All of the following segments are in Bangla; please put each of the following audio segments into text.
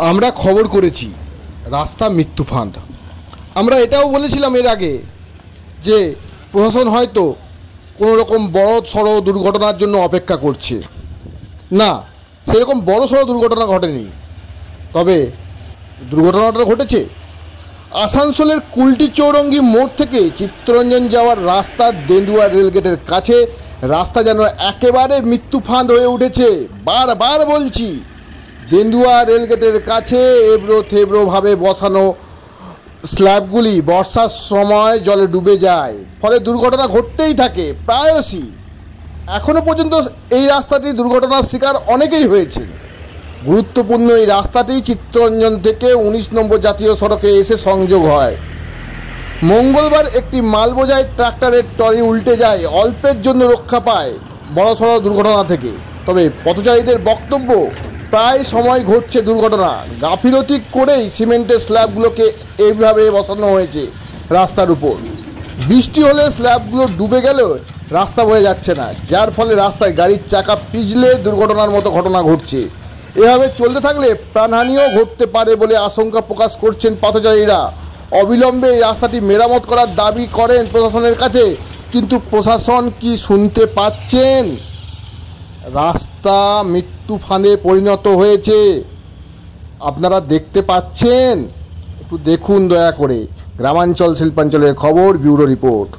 আমরা খবর করেছি রাস্তা মৃত্যু ফাঁদ। আমরা এটাও বলেছিলাম এর আগে যে প্রশাসন হয়তো কোনো রকম বড় সড়ো দুর্ঘটনার জন্য অপেক্ষা করছে। না, সেরকম বড় সড়ো দুর্ঘটনা ঘটেনি, তবে দুর্ঘটনাটা ঘটেছে আসানসোলের কুলটি চৌরঙ্গি মোড় থেকে চিত্তরঞ্জন যাওয়ার রাস্তা দেন্দুয়া রেলগেটের কাছে। রাস্তা যেন একেবারে মৃত্যু ফাঁদ হয়ে উঠেছে। বারবার বলছি, দেন্দুয়া রেলগেটের কাছে এবড়ো থেবড়োভাবে বসানো স্ল্যাবগুলি বর্ষার সময় জলে ডুবে যায়, ফলে দুর্ঘটনা ঘটতেই থাকে প্রায়শই। এখনও পর্যন্ত এই রাস্তাটি দুর্ঘটনার শিকার অনেকেই হয়েছে। গুরুত্বপূর্ণ এই রাস্তাটি চিত্তরঞ্জন থেকে 19 নম্বর জাতীয় সড়কে এসে সংযোগ হয়। মঙ্গলবার একটি মালবোঝাই ট্রাক্টরের ট্রলি উল্টে যায়, অল্পের জন্য রক্ষা পায় বড়সড় দুর্ঘটনা থেকে। তবে পথচারীদের বক্তব্য, প্রায় সময় ঘটছে দুর্ঘটনা। গাফিলতি করেই সিমেন্টের স্ল্যাবগুলোকে এইভাবে বসানো হয়েছে রাস্তার উপর। বৃষ্টি হলে স্ল্যাবগুলো ডুবে গেলেও রাস্তা বয়ে যাচ্ছে না, যার ফলে রাস্তায় গাড়ির চাকা পিছলে দুর্ঘটনার মতো ঘটনা ঘটছে। এভাবে চলতে থাকলে প্রাণহানিও ঘটতে পারে বলে আশঙ্কা প্রকাশ করছেন পথচারীরা। অবিলম্বে এই রাস্তাটি মেরামত করার দাবি করেন প্রশাসনের কাছে, কিন্তু প্রশাসন কি শুনতে পাচ্ছেন? রাস্তা মৃত্যু ফাঁদে পরিণত হয়েছে, আপনারা দেখতে পাচ্ছেন। একটু দেখুন দয়া করে। গ্রামাঞ্চল শিল্পাঞ্চলের খবর, ব্যুরো রিপোর্ট।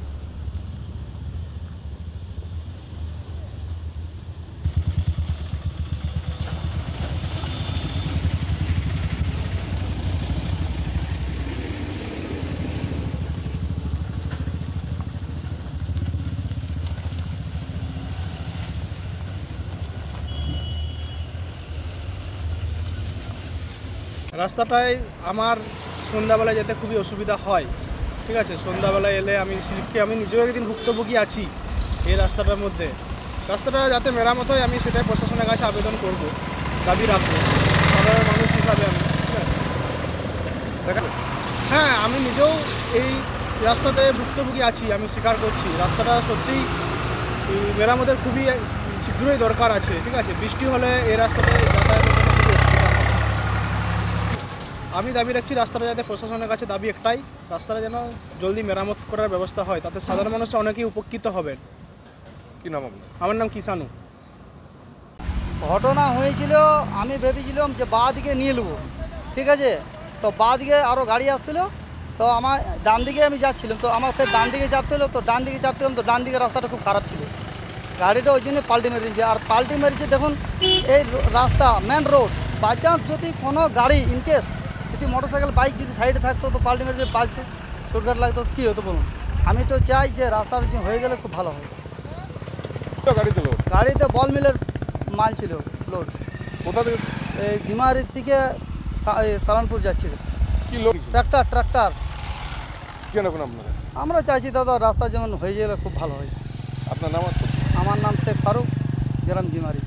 রাস্তাটায় আমার সন্ধ্যাবেলায় যেতে খুবই অসুবিধা হয়। ঠিক আছে, সন্ধ্যাবেলায় এলে আমি স্লিপকে আমি নিজেও একদিন ভুক্তভোগী আছি এই রাস্তাটার মধ্যে। রাস্তাটা যাতে মেরামত হয় আমি সেটাই প্রশাসনের কাছে আবেদন করব, দাবি রাখবো সাধারণ মানুষ হিসাবে আমি। হ্যাঁ, আমি নিজেও এই রাস্তাতে ভুক্তভোগী আছি, আমি স্বীকার করছি। রাস্তাটা সত্যিই মেরামতের খুবই শীঘ্রই দরকার আছে। ঠিক আছে, বৃষ্টি হলে এই রাস্তাতে যাতায়াতের জন্য খুবই অসুবিধা হয়। আমি দাবি রাখছি রাস্তাটা যাতে প্রশাসনের কাছে দাবি একটাই, রাস্তাটা যেন জলদি মেরামত করার ব্যবস্থা হয়, তাতে সাধারণ মানুষরা অনেকেই উপকৃত হবেন। কি নাম আপনার? আমার নাম কিষানু। ঘটনা হয়েছিল, আমি ভেবেছিলাম যে বাঁ দিকে নিয়ে নেবো, ঠিক আছে। তো বাঁ দিকে আরও গাড়ি আসছিলো, তো আমার ডান দিকে আমি যাচ্ছিলাম, তো আমার ফের ডান দিকে চাপতে হলো। তো ডান দিকে চাপতে হলাম, তো ডান দিকে রাস্তাটা খুব খারাপ ছিল, গাড়িটা ওই জন্য পাল্টি মেরেছে। আর পাল্টি মেরেছে দেখুন, এই রাস্তা মেন রোড, বাই চান্স যদি কোনো গাড়ি ইনকেস যদি মোটরসাইকেল বাইক যদি সাইডে থাকতো তো পাল্টি মেরে বাঁচতো, শর্টকাট লাগতো, কী হতো বলুন। আমি তো চাই যে রাস্তার হয়ে গেলে খুব ভালো হয়। গাড়িতে বল মিলের মাল ছিল লোড। কোথা থেকে? এই ঝিমারির থেকে সালানপুর যাচ্ছিল। কি লোড? ট্রাক্টর। কেন এখন আপনারা? আমরা চাইছি দাদা রাস্তা যেমন হয়ে গেলে খুব ভালো হয়। আপনার নাম? আমার নাম শেখ ফারুক, গ্রাম ঝিমারি।